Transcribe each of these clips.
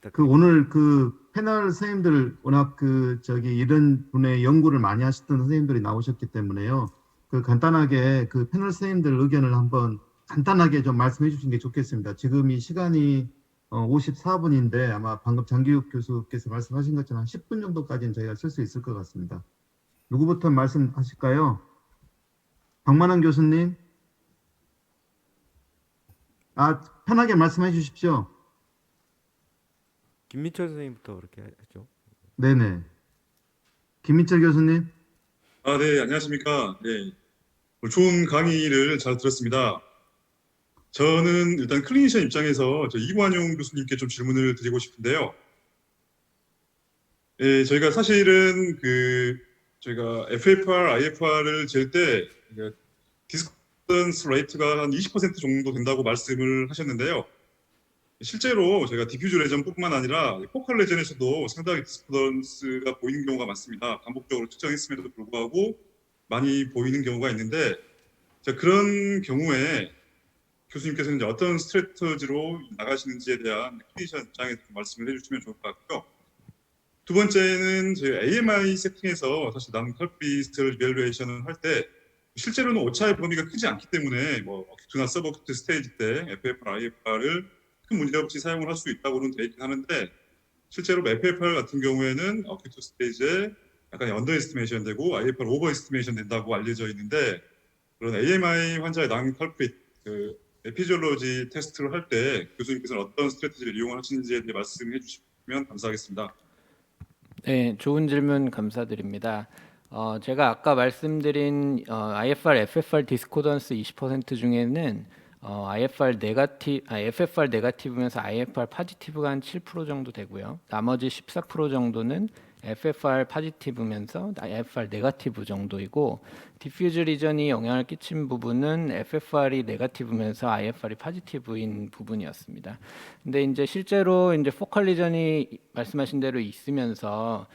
부탁드립니다. 오늘 패널 선생님들 워낙 이런 분의 연구를 많이 하셨던 선생님들이 나오셨기 때문에요. 간단하게 패널 선생님들 의견을 한번 간단하게 좀 말씀해 주시는 게 좋겠습니다. 지금 이 시간이 54분인데 아마 방금 장기욱 교수께서 말씀하신 것처럼 한 10분 정도까지는 저희가 쓸 수 있을 것 같습니다. 누구부터 말씀하실까요? 박만환 교수님. 편하게 말씀해 주십시오. 김민철 선생님부터 그렇게 하죠. 네네. 김민철 교수님. 네, 안녕하십니까. 네, 좋은 강의를 잘 들었습니다. 저는 일단 클리니션 입장에서 이관용 교수님께 좀 질문을 드리고 싶은데요. 저희가 사실은 저희가 FFR, IFR을 잴 때 디스코던스 레이트가 한 20% 정도 된다고 말씀을 하셨는데요. 실제로 저희가 디퓨즈 레전뿐만 아니라 포컬 레전에서도 상당히 디스코던스가 보이는 경우가 많습니다. 반복적으로 측정했음에도 불구하고 많이 보이는 경우가 있는데, 그런 경우에 교수님께서는 이제 어떤 스트래터지로 나가시는지에 대한 클리니션 입장에서 말씀을 해주시면 좋을 것 같고요. 두 번째는 저희 AMI 세팅에서 사실 non-컬피스를 이밸루에이션을 할 때 실제로는 오차의 범위가 크지 않기 때문에 어큐트나 서브어큐트 스테이지 때 FFR, IFR을 큰 문제 없이 사용을 할 수 있다고는 되어 있긴 하는데, 실제로 FFR 같은 경우에는 어큐트 스테이지에 약간 언더 에스티메이션 되고 IFR 오버 에스티메이션 된다고 알려져 있는데, 그런 AMI 환자의 non-culprit 에피지올로지 테스트를 할 때 교수님께서는 어떤 스트래티지를 이용하시는지에 대해 말씀해 주시면 감사하겠습니다. 네, 좋은 질문 감사드립니다. 제가 아까 말씀드린 IFR, FFR 디스코던스 20% 중에는 FFR 네거티브면서 IFR 포지티브가 한 7% 정도 되고요. 나머지 14% 정도는 FFR 포지티브면서 IFR 네거티브 정도이고, 디퓨즈 리전이 영향을 끼친 부분은 FFR이 네거티브면서 IFR이 포지티브인 부분이었습니다. 근데 이제 실제로 이제 포컬 리전이 말씀하신 대로 있으면서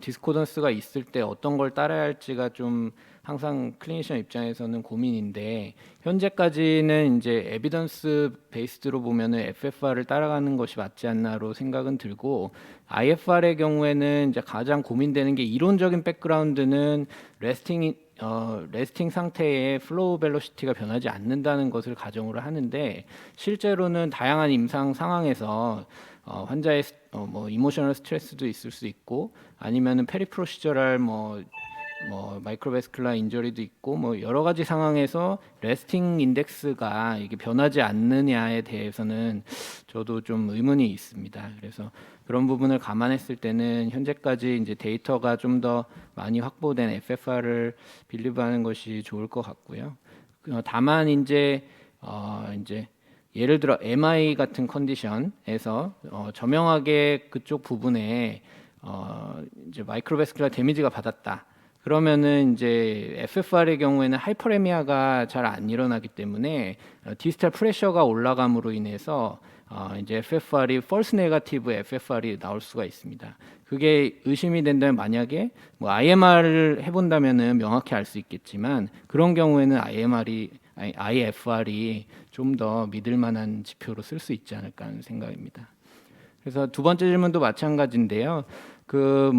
디스코던스가 있을 때 어떤 걸 따라야 할지가 좀 항상 클리니션 입장에서는 고민인데, 현재까지는 이제 에비던스 베이스드로 보면은 FFR을 따라가는 것이 맞지 않나로 생각은 들고, IFR의 경우에는 이제 가장 고민되는 게, 이론적인 백그라운드는 레스팅 상태의 플로우 벨로시티가 변하지 않는다는 것을 가정으로 하는데, 실제로는 다양한 임상 상황에서 환자의 이모셔널 스트레스도 있을 수 있고, 아니면은 페리프로시저럴 마이크로베스큘라 인저리도 있고, 여러 가지 상황에서 레스팅 인덱스가 이게 변하지 않느냐에 대해서는 저도 좀 의문이 있습니다. 그래서 그런 부분을 감안했을 때는 현재까지 이제 데이터가 좀 더 많이 확보된 FFR을 빌리브하는 것이 좋을 것 같고요. 다만 이제 예를 들어 MI 같은 컨디션에서 저명하게 그쪽 부분에 이제 마이크로베스큘라 데미지가 받았다. 그러면은 이제 FFR의 경우에는 하이퍼레미아가 잘 안 일어나기 때문에 디스탈 프레셔가 올라감으로 인해서 이제 FFR이 펄스 네거티브 FFR이 나올 수가 있습니다. 그게 의심이 된다면, 만약에 IMR을 해본다면은 명확히 알 수 있겠지만, 그런 경우에는 IFR이 좀 더 믿을 만한 지표로 쓸 수 있지 않을까 하는 생각입니다. 그래서 두 번째 질문도 마찬가지인데요.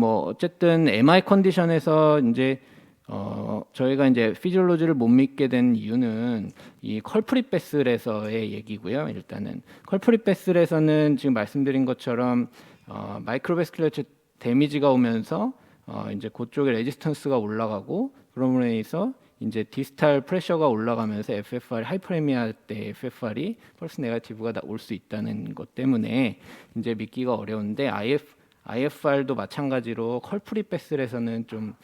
어쨌든 MI 컨디션에서 이제 저희가 이제 피지올로지를 못 믿게 된 이유는 이 컬프릿 베슬에서의 얘기고요. 일단은 컬프릿 베슬에서는 지금 말씀드린 것처럼 마이크로베스큘러 데미지가 오면서 이제 그쪽에 레지스턴스가 올라가고, 그러므로 인해서 이제 디스탈 프레셔가 올라가면서 FFR 하이퍼레미아 때 FFR이 펄스 네거티브가 올 수 있다는 것 때문에 이제 믿기가 어려운데, IFR도 마찬가지로 컬프릿 베슬에서는 좀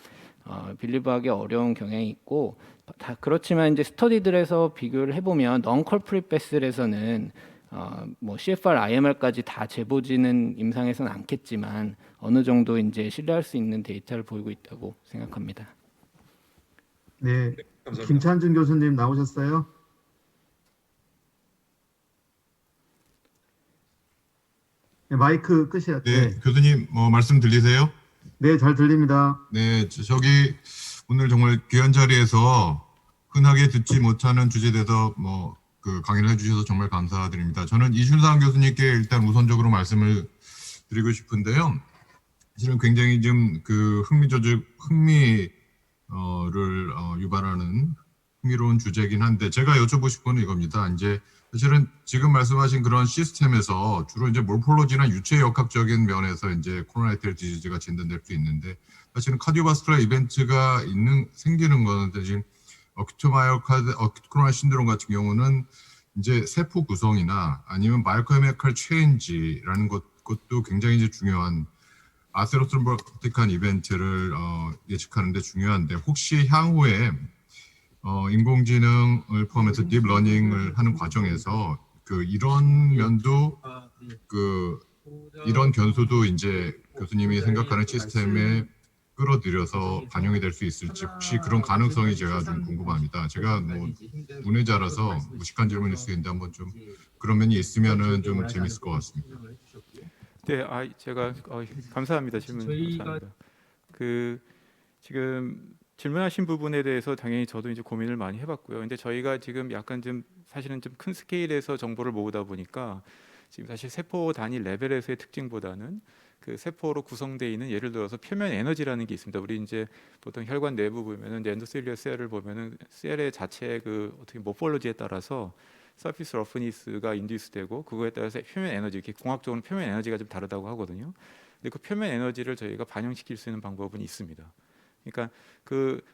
빌리브하기 어려운 경향이 있고, 그렇지만 이제 스터디들에서 비교를 해보면 넌 컬프릿 베슬에서는 CFR, IMR까지 다 재보지는 임상에서는 않겠지만 어느 정도 이제 신뢰할 수 있는 데이터를 보이고 있다고 생각합니다. 네, 감사합니다. 김찬준 교수님 나오셨어요? 네, 마이크 끄셔야 돼요. 네, 교수님 말씀 들리세요? 네, 잘 들립니다. 네, 저기 오늘 정말 귀한 자리에서 흔하게 듣지 못하는 주제에 대해서 강의를 해주셔서 정말 감사드립니다. 저는 이준상 교수님께 일단 우선적으로 말씀을 드리고 싶은데요. 사실은 굉장히 좀 그 흥미를 유발하는 흥미로운 주제긴 한데 제가 여쭤보고 싶은 건 이겁니다. 이제 사실은 지금 말씀하신 그런 시스템에서 주로 이제 몰폴로지나 유체 역학적인 면에서 이제 코로나 아르테리얼 디지즈가 진단될 수 있는데 사실은 카디오바스큘라 이벤트가 생기는 거는 지금 어큐트 코로나 신드롬 같은 경우는 이제 세포 구성이나 아니면 마이오케미컬 체인지라는 것도 굉장히 이제 중요한 아세로트로보틱한 이벤트를 예측하는 데 중요한데 혹시 향후에 인공지능을 포함해서 딥러닝을 하는 과정에서 그 이런 면도 이런 변수도 이제 교수님이 생각하는 시스템에 끌어들여서 반영이 될 수 있을지 혹시 그런 가능성이 제가 좀 궁금합니다. 제가 뭐 문외자라서 무식한 질문일 수 있는데 한번 좀 그런 면이 있으면은 좀 재밌을 것 같습니다. 네, 제가 감사합니다. 질문 감사합니다. 지금 질문하신 부분에 대해서 당연히 저도 이제 고민을 많이 해봤고요. 근데 저희가 지금 약간 좀 사실은 좀 큰 스케일에서 정보를 모으다 보니까 지금 사실 세포 단위 레벨에서의 특징보다는 그 세포로 구성되어 있는 예를 들어서 표면 에너지라는 게 있습니다. 우리 이제 보통 혈관 내부 보면은 엔도셀룰러 셀을 보면은 셀의 자체 그 어떻게 모폴로지에 따라서 서피스 러프니스가 인듀스되고 그거에 따라서 표면 에너지 이렇게 공학적으로 표면 에너지가 좀 다르다고 하거든요. 근데 그 표면 에너지를 저희가 반영시킬 수 있는 방법은 있습니다. 그러니까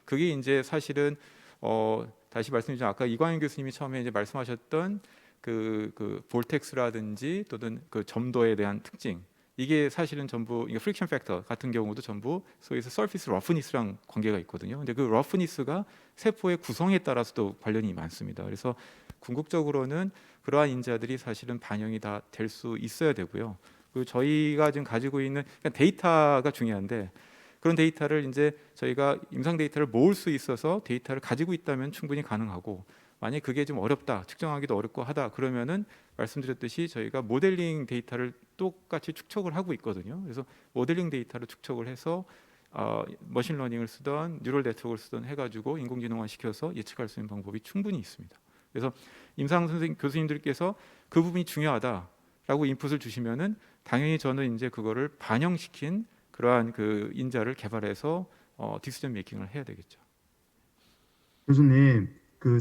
그게 이제 사실은 다시 말씀드리면 아까 이광현 교수님이 처음에 이제 말씀하셨던 그 볼텍스라든지 또는 그 점도에 대한 특징 이게 사실은 전부 이게 프릭션 팩터 같은 경우도 전부 소위에서 서피스 러프니스랑 관계가 있거든요. 근데 그 러프니스가 세포의 구성에 따라서도 관련이 많습니다. 그래서 궁극적으로는 그러한 인자들이 사실은 반영이 다 될 수 있어야 되고요. 그리고 저희가 지금 가지고 있는 데이터가 중요한데 그런 데이터를 이제 저희가 임상 데이터를 모을 수 있어서 데이터를 가지고 있다면 충분히 가능하고 만약 그게 좀 어렵다 측정하기도 어렵고 하다 그러면은 말씀드렸듯이 저희가 모델링 데이터를 똑같이 축적을 하고 있거든요. 그래서 모델링 데이터를 축적을 해서 머신러닝을 쓰던 뉴럴 네트워크를 쓰던 해가지고 인공지능화 시켜서 예측할 수 있는 방법이 충분히 있습니다. 그래서 임상 선생님 교수님들께서 그 부분이 중요하다라고 인풋을 주시면은 당연히 저는 이제 그거를 반영시킨 그러한 그 인자를 개발해서 디시전 메이킹을 해야 되겠죠. 교수님,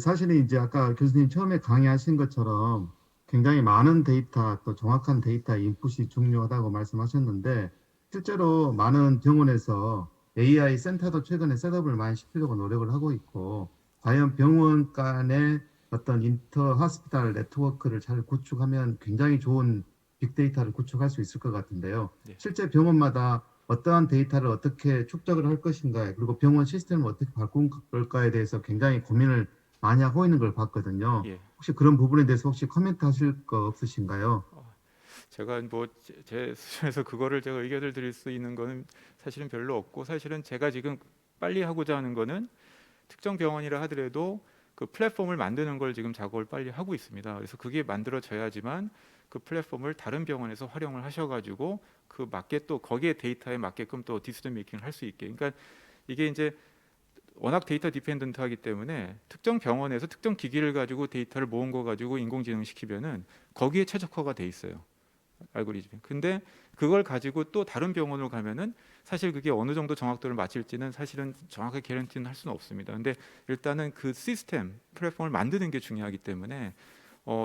사실은 이제 아까 교수님 처음에 강의하신 것처럼 굉장히 많은 데이터 또 정확한 데이터 인풋이 중요하다고 말씀하셨는데 실제로 많은 병원에서 AI 센터도 최근에 셋업을 많이 시키려고 노력을 하고 있고 과연 병원 간의 어떤 인터 하스피탈 네트워크를 잘 구축하면 굉장히 좋은 빅데이터를 구축할 수 있을 것 같은데요. 네. 실제 병원마다 어떠한 데이터를 어떻게 축적을 할 것인가 그리고 병원 시스템을 어떻게 바꾼 걸까에 대해서 굉장히 고민을 많이 하고 있는 걸 봤거든요. 예. 혹시 그런 부분에 대해서 혹시 코멘트 하실 거 없으신가요? 제가 뭐 제 수준에서 그거를 제가 의견을 드릴 수 있는 거는 사실은 별로 없고 사실은 제가 지금 빨리 하고자 하는 거는 특정 병원이라 하더라도 그 플랫폼을 만드는 걸 지금 작업을 빨리 하고 있습니다. 그래서 그게 만들어져야지만 그 플랫폼을 다른 병원에서 활용을 하셔가지고 그 맞게 또 거기에 데이터에 맞게끔 또 디시전 메이킹을 할 수 있게. 그러니까 이게 이제 워낙 데이터 디펜던트하기 때문에 특정 병원에서 특정 기기를 가지고 데이터를 모은 거 가지고 인공지능 시키면은 거기에 최적화가 돼 있어요. 알고리즘이. 근데 그걸 가지고 또 다른 병원으로 가면은 사실 그게 어느 정도 정확도를 맞출지는 사실은 정확하게 개런티는 할 수는 없습니다. 근데 일단은 그 시스템 플랫폼을 만드는 게 중요하기 때문에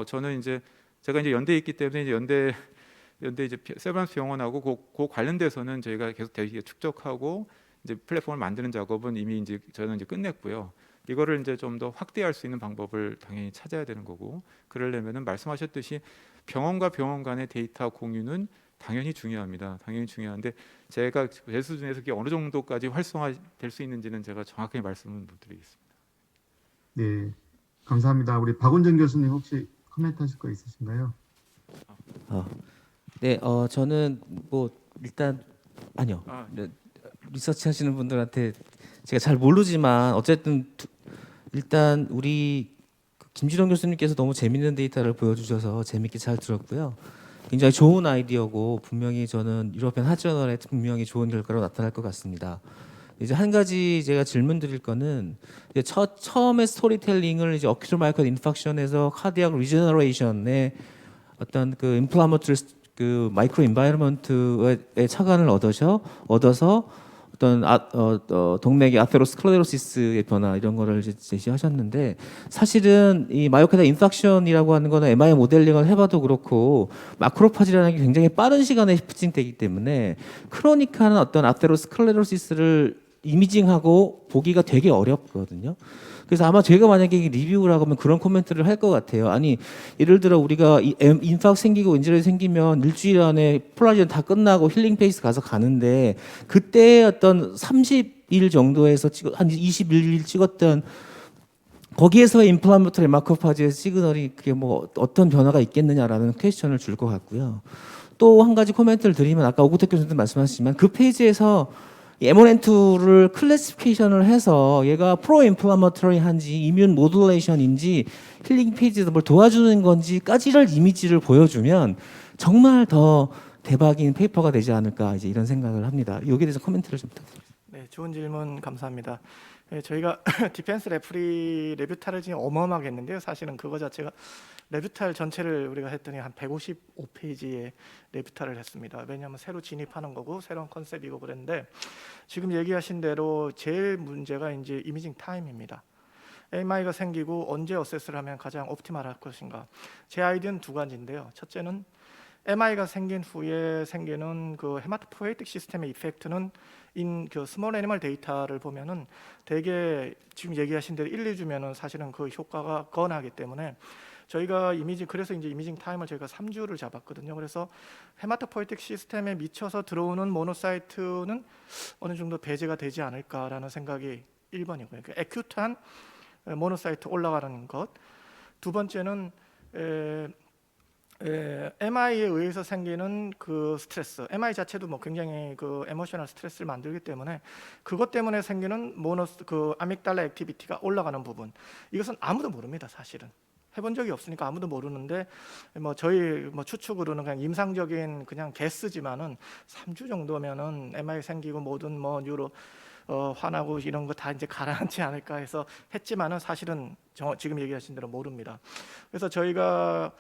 저는 이제 제가 이제 연대에 있기 때문에 이제 연대 이제 세브란스 병원하고 그 관련돼서는 저희가 계속 되게 축적하고 이제 플랫폼을 만드는 작업은 이미 이제 저는 이제 끝냈고요. 이거를 이제 좀 더 확대할 수 있는 방법을 당연히 찾아야 되는 거고 그러려면은 말씀하셨듯이 병원과 병원 간의 데이터 공유는 당연히 중요합니다. 당연히 중요한데 제가 제 수준에서 그게 어느 정도까지 활성화될 수 있는지는 제가 정확하게 말씀은 못 드리겠습니다. 네, 감사합니다. 우리 박원정 교수님 혹시 코멘트 하실 거 있으신가요? 네, 저는 뭐 일단 아니요. 네. 리서치 하시는 분들한테 제가 잘 모르지만 어쨌든 일단 우리 김준영 교수님께서 너무 재밌는 데이터를 보여주셔서 재밌게 잘 들었고요. 굉장히 좋은 아이디어고 분명히 저는 유러피안 하저널에 분명히 좋은 결과로 나타날 것 같습니다. 이제 한 가지 제가 질문 드릴 거는 이제 처음에 스토리텔링을 이제 어큐트 마이오카이드 인팍션에서 카디악 리제너레이션의 어떤 그 인플라마토리 그 마이크로 인바이러먼트의 착안을 얻어서 어떤 동맥의 아테로스클레로시스의 변화 이런 거를 이제 제시하셨는데 사실은 이 마요카다 인팍션이라고 하는 거는 MRI 모델링을 해봐도 그렇고 마크로파지라는 게 굉장히 빠른 시간에 시프팅되기 때문에 크로닉한 어떤 아테로스클레로시스를 이미징하고 보기가 되게 어렵거든요. 그래서 아마 제가 만약에 리뷰를 하면 그런 코멘트를 할 것 같아요. 아니 예를 들어 우리가 인팍 생기고 인저리 생기면 일주일 안에 폴라리전 다 끝나고 힐링 페이스 가서 가는데 그때 어떤 30일 정도에서 한 21일 찍었던 거기에서의 인플라메토리 마크로파지의 시그널이 그게 뭐 어떤 변화가 있겠느냐라는 퀘스천을 줄 것 같고요. 또 한 가지 코멘트를 드리면 아까 오구택 교수님도 말씀하셨지만 그 페이지에서 M1N2를 클래시피케이션을 해서 얘가 프로 인플라마토리한지 이뮨 모듈레이션인지 힐링 페이지에서 뭘 도와주는 건지까지를 이미지를 보여주면 정말 더 대박인 페이퍼가 되지 않을까 이제 이런 생각을 합니다. 여기에 대해서 코멘트를 좀 부탁드립니다. 네, 좋은 질문 감사합니다. 저희가 디펜스 레프리 레뷰탈을 지금 어마어마하게 했는데요. 사실은 그거 자체가 레뷰탈 전체를 우리가 했더니 한 155페이지의 레뷰탈을 했습니다. 왜냐하면 새로 진입하는 거고 새로운 컨셉이고 그랬는데 지금 얘기하신 대로 제일 문제가 이제 이미징 타임입니다. MI가 생기고 언제 어세스를 하면 가장 옵티멀할 것인가. 제 아이디어는 두 가지인데요. 첫째는 MI가 생긴 후에 생기는 그 헤마토포에틱 시스템의 이펙트는 그 스몰 애니멀 데이터를 보면은 되게 지금 얘기하신 대로 1, 2주면은 사실은 그 효과가 건하기 때문에 저희가 그래서 이제 이미징 타임을 저희가 3주를 잡았거든요. 그래서 헤마토포에틱 시스템에 미쳐서 들어오는 모노사이트는 어느 정도 배제가 되지 않을까라는 생각이 1번이고요. 그러니까 에큐트한 모노사이트 올라가는 것. 두 번째는 MI에 의해서 생기는 그 스트레스, MI 자체도 뭐 굉장히 그 에모셔널 스트레스를 만들기 때문에 그것 때문에 생기는 그 아믹달라 액티비티가 올라가는 부분, 이것은 아무도 모릅니다. 사실은 해본 적이 없으니까 아무도 모르는데 뭐 저희 뭐 추측으로는 그냥 임상적인 그냥 개스지만은 3주 정도면은 MI 생기고 모든 뭐 뉴로 화나고 이런 거 다 이제 가라앉지 않을까 해서 했지만은 사실은 지금 얘기하신 대로 모릅니다. 그래서 저희가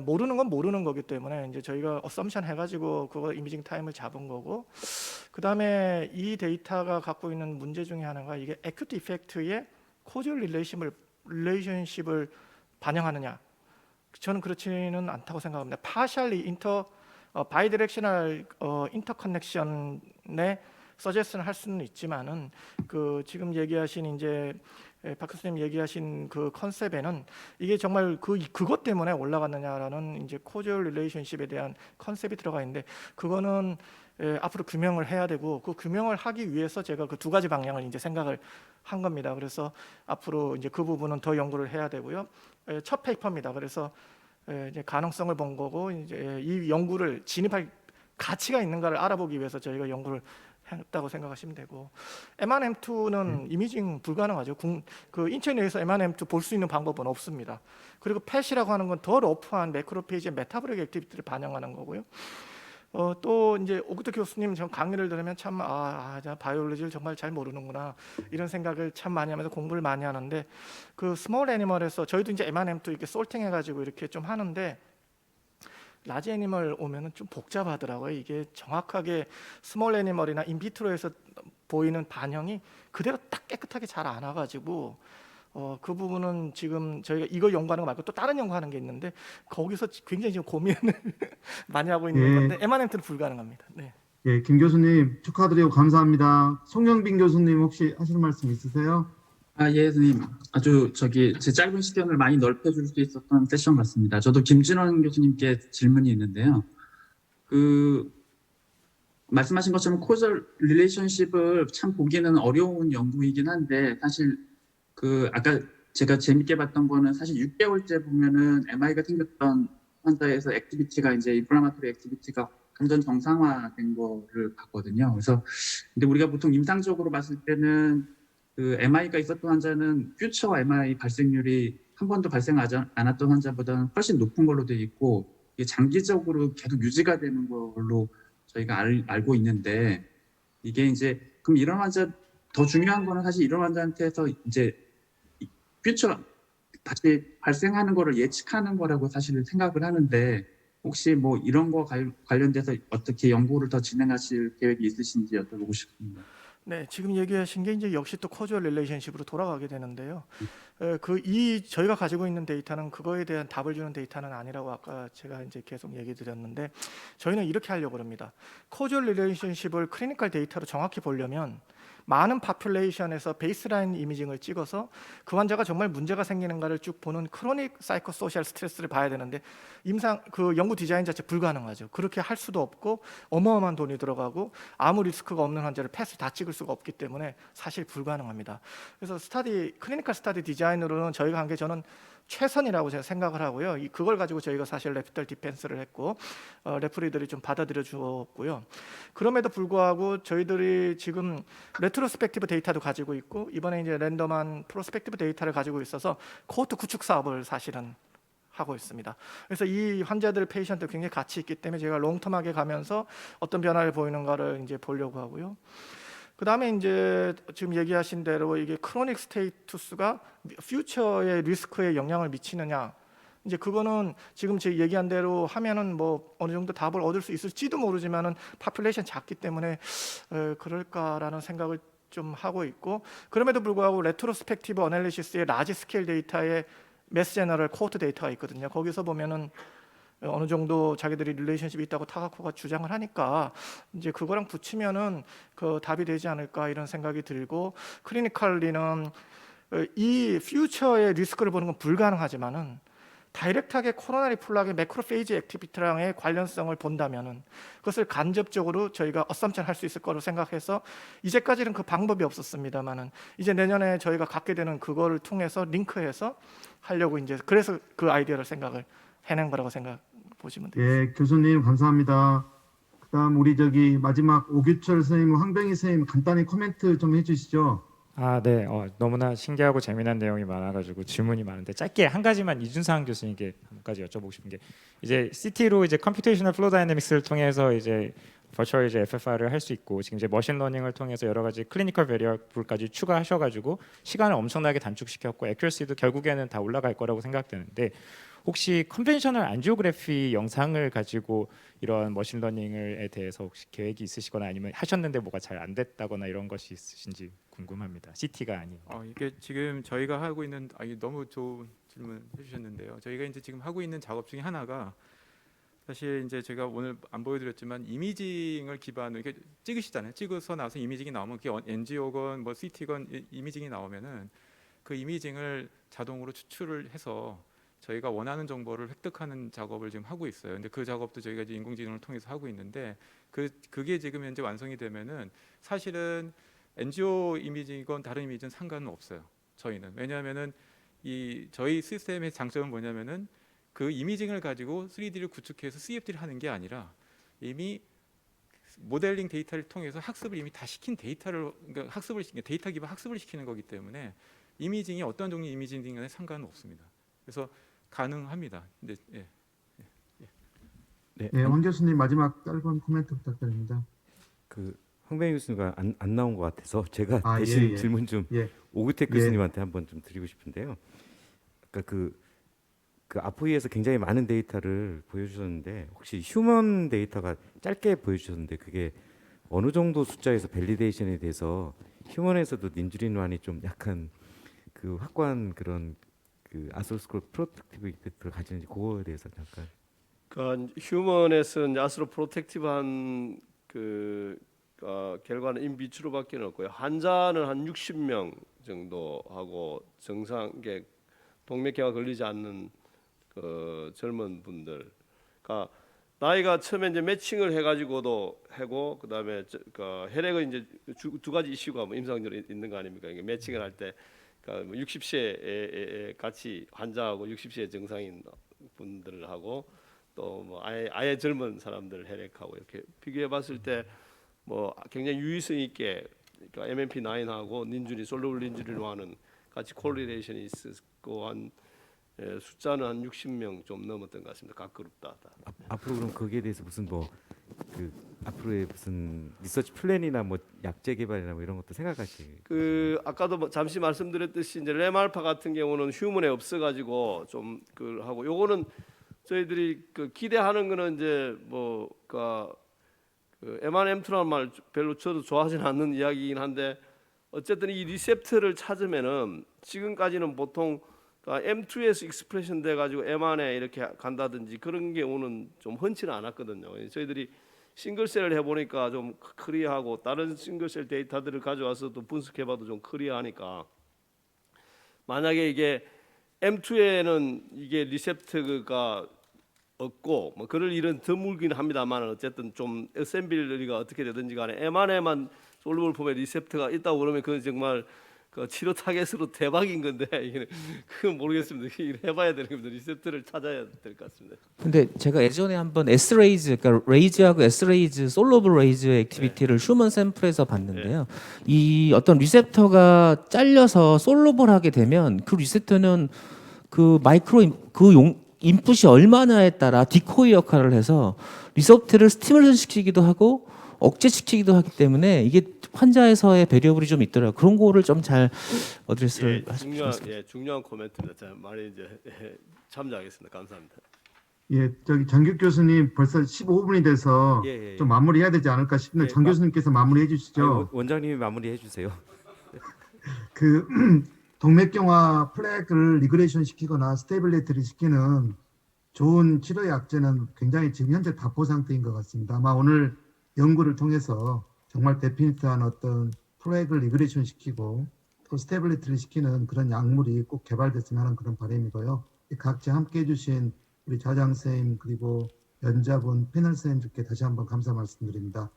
모르는 건 모르는 거기 때문에 이제 저희가 어썸션 해가지고 그거 이미징 타임을 잡은 거고, 그 다음에 이 데이터가 갖고 있는 문제 중에 하나가 이게 에큐트 이펙트의 코즈얼 릴레이션십을 반영하느냐. 저는 그렇지는 않다고 생각합니다. 파셜리 바이디렉셔널 인터커넥션에 서제스는 할 수는 있지만은 그 지금 얘기하신 이제 박 교수님 얘기하신 그 컨셉에는 이게 정말 그것 때문에 올라갔느냐라는 이제 코즈얼 릴레이션십에 대한 컨셉이 들어가 있는데 그거는 앞으로 규명을 해야 되고 그 규명을 하기 위해서 제가 그 두 가지 방향을 이제 생각을 한 겁니다. 그래서 앞으로 이제 그 부분은 더 연구를 해야 되고요. 첫 페이퍼입니다. 그래서 이제 가능성을 본 거고 이제 이 연구를 진입할 가치가 있는가를 알아보기 위해서 저희가 연구를 했다고 생각하시면 되고, M1M2는 이미징 불가능하죠. 그 인체 내에서 M1M2 볼 수 있는 방법은 없습니다. 그리고 펫이라고 하는 건 더 러프한 매크로페이지의 메타보릭 액티비티를 반영하는 거고요. 또 이제 오구토 교수님 전 강의를 들으면 참 바이올로지를 정말 잘 모르는구나 이런 생각을 참 많이 하면서 공부를 많이 하는데, 그 스몰 애니멀에서 저희도 이제 M1M2 이렇게 솔팅 해가지고 이렇게 좀 하는데 라지 애니멀 오면은 좀 복잡하더라고요. 이게 정확하게 스몰 애니멀이나 인비트로에서 보이는 반영이 그대로 딱 깨끗하게 잘 안 와가지고 그 부분은 지금 저희가 이거 연구하는 거 말고 또 다른 연구하는 게 있는데 거기서 굉장히 지금 고민을 많이 하고 있는 건데 M1M2는 불가능합니다. 네. 예, 김 교수님 축하드리고 감사합니다. 송영빈 교수님 혹시 하시는 말씀 있으세요? 예, 선생님. 아주 제 짧은 시간을 많이 넓혀줄 수 있었던 세션 같습니다. 저도 김진원 교수님께 질문이 있는데요. 말씀하신 것처럼 코절 릴레이션십을 참 보기는 어려운 연구이긴 한데 사실 아까 제가 재밌게 봤던 거는 사실 6개월째 보면은 MI가 생겼던 환자에서 액티비티가 이제 인플라마토리 액티비티가 완전 정상화된 거를 봤거든요. 그래서 근데 우리가 보통 임상적으로 봤을 때는 그 MI가 있었던 환자는 퓨처 MI 발생률이 한 번도 발생하지 않았던 환자보다는 훨씬 높은 걸로 돼 있고 이게 장기적으로 계속 유지가 되는 걸로 저희가 알고 있는데, 이게 이제 그럼 이런 환자 더 중요한 거는 사실 이런 환자한테서 이제 퓨처 다시 발생하는 거를 예측하는 거라고 사실 생각을 하는데, 혹시 뭐 이런 거 관련돼서 어떻게 연구를 더 진행하실 계획이 있으신지 여쭤보고 싶습니다. 네, 지금 얘기하신 게 이제 역시 또 코주얼 릴레이션십으로 돌아가게 되는데요. 저희가 가지고 있는 데이터는 그거에 대한 답을 주는 데이터는 아니라고 아까 제가 이제 계속 얘기 드렸는데, 저희는 이렇게 하려고 합니다. 코주얼 릴레이션십을 클리니컬 데이터로 정확히 보려면 많은 파퓰레이션에서 베이스라인 이미징을 찍어서 그 환자가 정말 문제가 생기는가를 쭉 보는 크로닉 사이코소셜 스트레스를 봐야 되는데, 그 연구 디자인 자체 불가능하죠. 그렇게 할 수도 없고 어마어마한 돈이 들어가고 아무 리스크가 없는 환자를 패스 다 찍을 수가 없기 때문에 사실 불가능합니다. 그래서 클리니컬 스터디 디자인으로는 저희가 한 게 저는 최선이라고 제가 생각을 하고요. 그걸 가지고 저희가 사실 레피털 디펜스를 했고 레프리들이 좀 받아들여 주었고요. 그럼에도 불구하고 저희들이 지금 레트로스펙티브 데이터도 가지고 있고 이번에 이제 랜덤한 프로스펙티브 데이터를 가지고 있어서 코호트 구축 사업을 사실은 하고 있습니다. 그래서 이 환자들 페이션트 굉장히 가치 있기 때문에 제가 롱텀하게 가면서 어떤 변화를 보이는가를 이제 보려고 하고요. 그 다음에 이제 지금 얘기하신 대로 이게 크로닉 스테이투스가 퓨처의 리스크에 영향을 미치느냐, 이제 그거는 지금 제 얘기한 대로 하면은 뭐 어느 정도 답을 얻을 수 있을지도 모르지만은 파퓰레이션 작기 때문에 그럴까라는 생각을 좀 하고 있고, 그럼에도 불구하고 레트로스펙티브 어널리시스의 라지 스케일 데이터에 매스 제너럴 코호트 데이터가 있거든요. 거기서 보면은 어느 정도 자기들이 릴레이션십이 있다고 타가코가 주장을 하니까 이제 그거랑 붙이면은 그 답이 되지 않을까 이런 생각이 들고, 클리니컬리는 이 퓨처의 리스크를 보는 건 불가능하지만은 다이렉트하게 코로나리 플락의 매크로페이지 액티비티랑의 관련성을 본다면은 그것을 간접적으로 저희가 어썸션 할 수 있을 거로 생각해서 이제까지는 그 방법이 없었습니다만은 이제 내년에 저희가 갖게 되는 그거를 통해서 링크해서 하려고 이제 그래서 그 아이디어를 생각을 해낸 거라고 보시면 돼요. 예, 교수님 감사합니다. 그다음 우리 마지막 오규철 선생님, 황병희 선생님 간단히 코멘트 좀 해주시죠. 네. 너무나 신기하고 재미난 내용이 많아가지고 질문이 많은데 짧게 한 가지만 이준상 교수님께 한 가지 여쭤보고 싶은 게, 이제 CT로 이제 컴퓨테이셔널 플로 다이내믹스를 통해서 이제 버추얼 이제 FFR을 할 수 있고, 지금 이제 머신 러닝을 통해서 여러 가지 클리니컬 베리어블까지 추가하셔가지고 시간을 엄청나게 단축시켰고 애큐러시도 결국에는 다 올라갈 거라고 생각되는데, 혹시 컨벤셔널 안지오그래피 영상을 가지고 이런 머신러닝에 대해서 혹시 계획이 있으시거나 아니면 하셨는데 뭐가 잘 안 됐다거나 이런 것이 있으신지 궁금합니다. CT가 아닌. 이게 지금 저희가 하고 있는 너무 좋은 질문 해주셨는데요. 저희가 이제 지금 하고 있는 작업 중에 하나가, 사실 이제 제가 오늘 안 보여드렸지만 이미징을 기반으로 이렇게 찍으시잖아요. 찍어서 나서 이미징이 나오면 그게 NGO건 뭐 CT건 이미징이 나오면은 그 이미징을 자동으로 추출을 해서 저희가 원하는 정보를 획득하는 작업을 지금 하고 있어요. 근데 그 작업도 저희가 이제 인공지능을 통해서 하고 있는데, 그게 지금 현재 완성이 되면은 사실은 NGO 이미징이건 다른 이미징은 상관은 없어요. 저희는. 왜냐하면은 저희 시스템의 장점은 뭐냐면은 그 이미징을 가지고 3D를 구축해서 CFD를 하는 게 아니라 이미 모델링 데이터를 통해서 학습을 이미 다 시킨 데이터를, 그러니까 데이터 기반 학습을 시키는 거기 때문에 이미징이 어떤 종류 이미징 간에 상관은 없습니다. 그래서 가능합니다. 근데 네, 황 교수님 마지막 짧은 코멘트 부탁드립니다. 그 황병희 교수님과 안 나온 것 같아서 제가 예, 대신 예. 질문 좀 예. 오규택 예. 교수님한테 한번 좀 드리고 싶은데요. 그러니까 그 아포이에서 굉장히 많은 데이터를 보여주셨는데, 혹시 휴먼 데이터가 짧게 보여주셨는데 그게 어느 정도 숫자에서 밸리데이션에 대해서 휴먼에서도 닌주린완이 좀 약간 그 확고한 그런 그 아스로스콜 프로텍티브 이펙트를 가지는지 그거에 대해서 잠깐. 그러니까 휴먼에서는 아스로 프로텍티브한 결과는 인비트로밖에 없고요. 환자는 한 60명 정도 하고 정상계 동맥경화 걸리지 않는 그 젊은 분들, 그러니까 나이가 처음에 이제 매칭을 해가지고도 하고, 그다음에 혈액은 이제 두 가지 이슈가 뭐 임상적으로 있는 거 아닙니까? 이게 매칭을 할 때, 그러니까 60세에 같이 환자하고 60세 정상인 분들을 하고 또 뭐 아예 젊은 사람들 혈액하고 이렇게 비교해봤을 때 뭐 굉장히 유의성 있게, 그러니까 MMP9하고 솔루블 닌주린완은 같이 콜리레이션이 있었고 한 숫자는 한 60명 좀 넘었던 것 같습니다. 각 그룹 다. 앞으로 그럼 거기에 대해서 무슨 앞으로의 무슨 리서치 플랜이나 뭐 약제 개발이나 뭐 이런 것도 아까도 잠시 말씀드렸듯이 이제 램알파 같은 경우는 휴먼에 없어가지고 좀 하고, 요거는 저희들이 그 기대하는 거는 이제 뭐그 M1M2라는 말 별로 저도 좋아하지는 않는 이야기이긴 한데 어쨌든 이 리셉터를 찾으면은 지금까지는 보통 M2에서 익스프레션 돼 가지고 M1에 이렇게 간다든지 그런 경우는 좀 흔치는 않았거든요. 저희들이 싱글셀을 해보니까 좀 클리어하고 다른 싱글셀 데이터들을 가져와서 또 분석해봐도 좀 클리어하니까 만약에 이게 M2에는 이게 리셉터가 없고 뭐 그럴 일은 드물긴 합니다만 어쨌든 좀 어셈블리가 어떻게 되든지 간에 M1에만 솔루블 폼에 리셉터가 있다고 그러면 그건 정말 그 치료 타겟으로 대박인 건데 이게 그건 모르겠습니다. 이걸 해봐야 되는 겁니다. 리셉터를 찾아야 될 것 같습니다. 근데 제가 예전에 한번 S-레이즈, 그러니까 레이즈하고 S-레이즈, 솔로블 레이즈의 액티비티를 휴먼 샘플에서 봤는데요. 이 어떤 리셉터가 잘려서 솔로블하게 되면 그 리셉터는 그 인풋이 얼마나에 따라 디코이 역할을 해서 리셉터를 스티뮬레이션 시키기도 하고 억제시키기도 하기 때문에 이게 환자에서의 배리어블이 좀 있더라고요. 그런 거를 좀 잘 어드레스를 하시면 좋겠습니다. 중요한 코멘트입니다. 제가 많이 이제 참조하겠습니다. 감사합니다. 예, 저기 장규 교수님 벌써 15분이 돼서 예, 예. 좀 마무리해야 되지 않을까 싶은데 예, 장 교수님께서 마무리해 주시죠. 원장님이 마무리해 주세요. 그 동맥경화 플래그를 리그레이션 시키거나 스테빌리티를 시키는 좋은 치료 약제는 굉장히 지금 현재 답보 상태인 것 같습니다. 아마 오늘 연구를 통해서 정말 데피니트한 어떤 플래그를 리그레이션 시키고 또 스테빌리티를 시키는 그런 약물이 꼭 개발됐으면 하는 그런 바람이고요. 각자 함께 해주신 우리 자장 선생님 그리고 연자분 패널 선생님들께 다시 한번 감사 말씀드립니다.